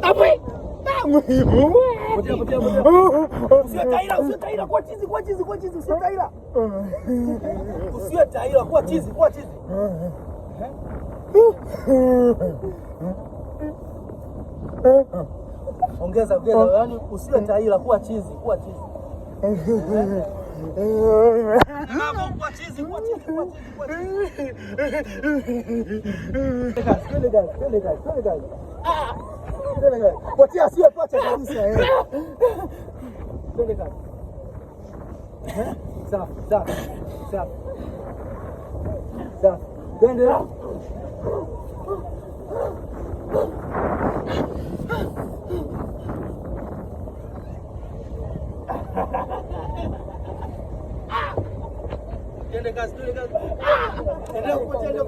Api. Usiwe taila kwa chizi, usiwe taila. Usiwe taila kwa chizi. Ongeza, yaani usiwe taila kuwa chizi. Kuwa chizi. Potea sio potea kabisa. Twende kazi. Safi. Twende. Twende kazi. Endelea kupotea.